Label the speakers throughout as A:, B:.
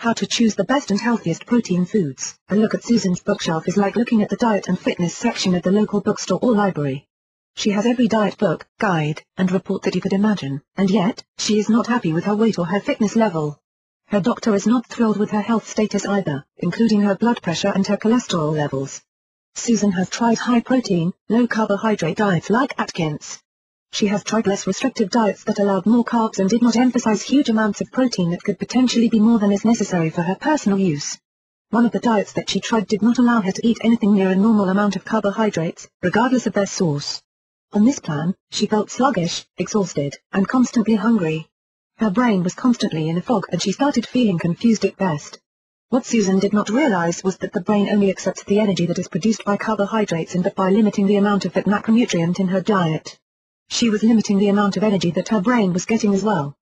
A: How to choose the best and healthiest protein foods. A look at Susan's bookshelf is like looking at the diet and fitness section of the local bookstore or library. She has every diet book, guide, and report that you could imagine, and yet, she is not happy with her weight or her fitness level. Her doctor is not thrilled with her health status either, including her blood pressure and her cholesterol levels. Susan has tried high-protein, low-carbohydrate diets like Atkins. She has tried less restrictive diets that allowed more carbs and did not emphasize huge amounts of protein that could potentially be more than is necessary for her personal use. One of the diets that she tried did not allow her to eat anything near a normal amount of carbohydrates, regardless of their source. On this plan, she felt sluggish, exhausted, and constantly hungry. Her brain was constantly in a fog and she started feeling confused at best. What Susan did not realize was that the brain only accepts the energy that is produced by carbohydrates and that by limiting the amount of that macronutrient in her diet, she was limiting the amount of energy that her brain was getting as well.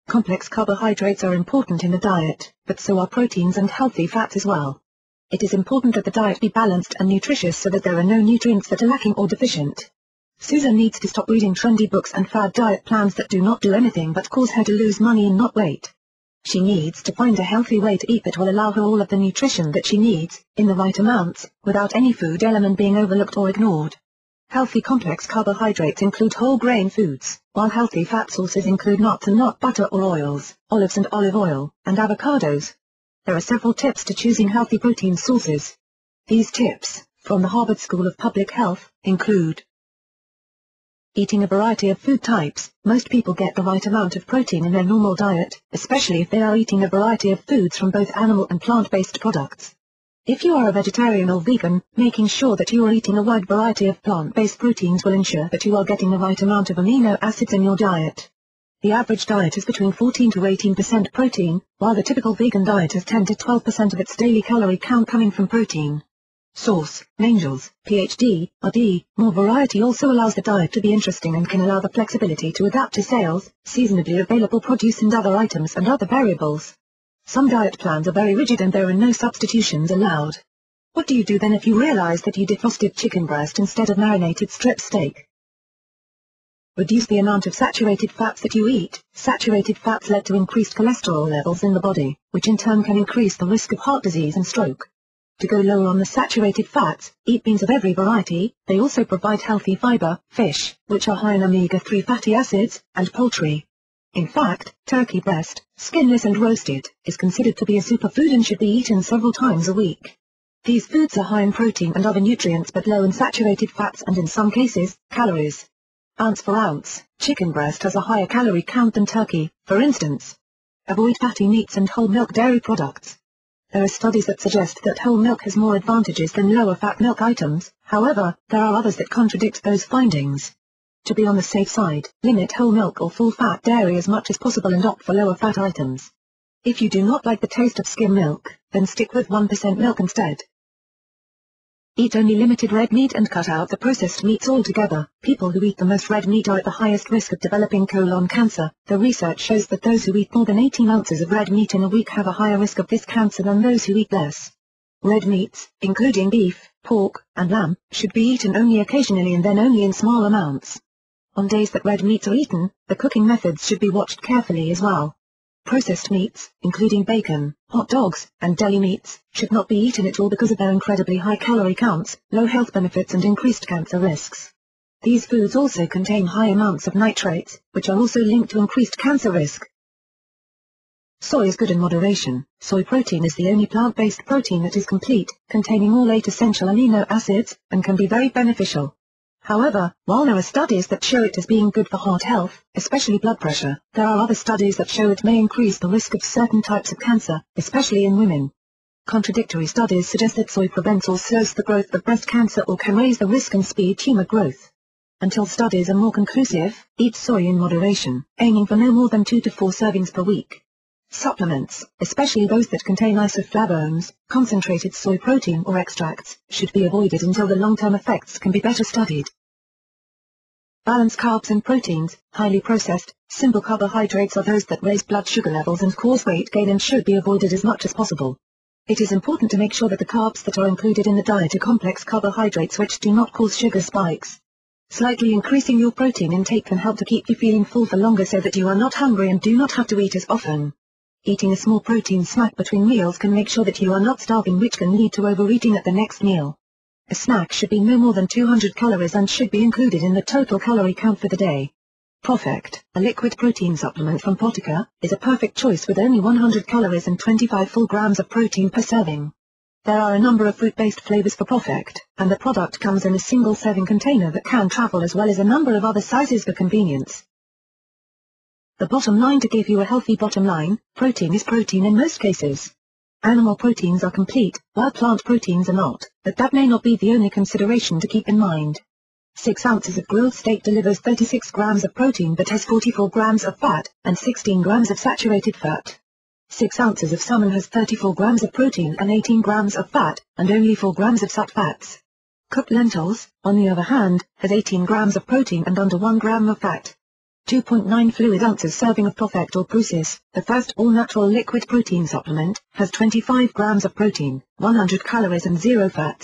A: Complex carbohydrates are important in the diet, but so are proteins and healthy fats as well. It is important that the diet be balanced and nutritious so that there are no nutrients that are lacking or deficient. Susan needs to stop reading trendy books and fad diet plans that do not do anything but cause her to lose money and not weight. She needs to find a healthy way to eat that will allow her all of the nutrition that she needs, in the right amounts, without any food element being overlooked or ignored. Healthy complex carbohydrates include whole grain foods, while healthy fat sources include nuts and nut butter or oils, olives and olive oil, and avocados. There are several tips to choosing healthy protein sources. These tips, from the Harvard School of Public Health, include eating a variety of food types. Most people get the right amount of protein in their normal diet, especially if they are eating a variety of foods from both animal and plant-based products. If you are a vegetarian or vegan, making sure that you are eating a wide variety of plant-based proteins will ensure that you are getting the right amount of amino acids in your diet. The average diet is between 14 to 18% protein, while the typical vegan diet has 10 to 12% of its daily calorie count coming from protein. Source: Angels, PhD, RD. More variety also allows the diet to be interesting and can allow the flexibility to adapt to sales, seasonably available produce and other items and other variables. Some diet plans are very rigid and there are no substitutions allowed. What do you do then if you realize that you defrosted chicken breast instead of marinated strip steak? Reduce the amount of saturated fats that you eat. Saturated fats lead to increased cholesterol levels in the body, which in turn can increase the risk of heart disease and stroke. To go lower on the saturated fats, eat beans of every variety. They also provide healthy fiber, fish, which are high in omega-3 fatty acids, and poultry. In fact, turkey breast, skinless and roasted, is considered to be a superfood and should be eaten several times a week. These foods are high in protein and other nutrients but low in saturated fats and in some cases, calories. Ounce for ounce, chicken breast has a higher calorie count than turkey, for instance. Avoid fatty meats and whole milk dairy products. There are studies that suggest that whole milk has more advantages than lower fat milk items, however, there are others that contradict those findings. To be on the safe side, limit whole milk or full-fat dairy as much as possible and opt for lower-fat items. If you do not like the taste of skim milk, then stick with 1% milk instead. Eat only limited red meat and cut out the processed meats altogether. People who eat the most red meat are at the highest risk of developing colon cancer. The research shows that those who eat more than 18 ounces of red meat in a week have a higher risk of this cancer than those who eat less. Red meats, including beef, pork, and lamb, should be eaten only occasionally and then only in small amounts. On days that red meats are eaten, the cooking methods should be watched carefully as well. Processed meats, including bacon, hot dogs, and deli meats, should not be eaten at all because of their incredibly high calorie counts, low health benefits and increased cancer risks. These foods also contain high amounts of nitrates, which are also linked to increased cancer risk. Soy is good in moderation. Soy protein is the only plant-based protein that is complete, containing all 8 essential amino acids, and can be very beneficial. However, while there are studies that show it as being good for heart health, especially blood pressure, there are other studies that show it may increase the risk of certain types of cancer, especially in women. Contradictory studies suggest that soy prevents or slows the growth of breast cancer or can raise the risk and speed tumor growth. Until studies are more conclusive, eat soy in moderation, aiming for no more than 2 to 4 servings per week. Supplements, especially those that contain isoflavones, concentrated soy protein or extracts, should be avoided until the long-term effects can be better studied. Balance carbs and proteins. Highly processed, simple carbohydrates are those that raise blood sugar levels and cause weight gain and should be avoided as much as possible. It is important to make sure that the carbs that are included in the diet are complex carbohydrates which do not cause sugar spikes. Slightly increasing your protein intake can help to keep you feeling full for longer so that you are not hungry and do not have to eat as often. Eating a small protein snack between meals can make sure that you are not starving, which can lead to overeating at the next meal. A snack should be no more than 200 calories and should be included in the total calorie count for the day. ProfectR, a liquid protein supplement from Protica, is a perfect choice with only 100 calories and 25 full grams of protein per serving. There are a number of fruit-based flavors for ProfectR, and the product comes in a single serving container that can travel as well as a number of other sizes for convenience. The bottom line: to give you a healthy bottom line, protein is protein in most cases. Animal proteins are complete, while plant proteins are not, but that may not be the only consideration to keep in mind. 6 ounces of grilled steak delivers 36 grams of protein but has 44 grams of fat, and 16 grams of saturated fat. 6 ounces of salmon has 34 grams of protein and 18 grams of fat, and only 4 grams of sat fats. Cooked lentils, on the other hand, has 18 grams of protein and under 1 gram of fat. 2.9 fluid ounces serving of ProfectR or ProasisR, the first all-natural liquid protein supplement, has 25 grams of protein, 100 calories and 0 fats.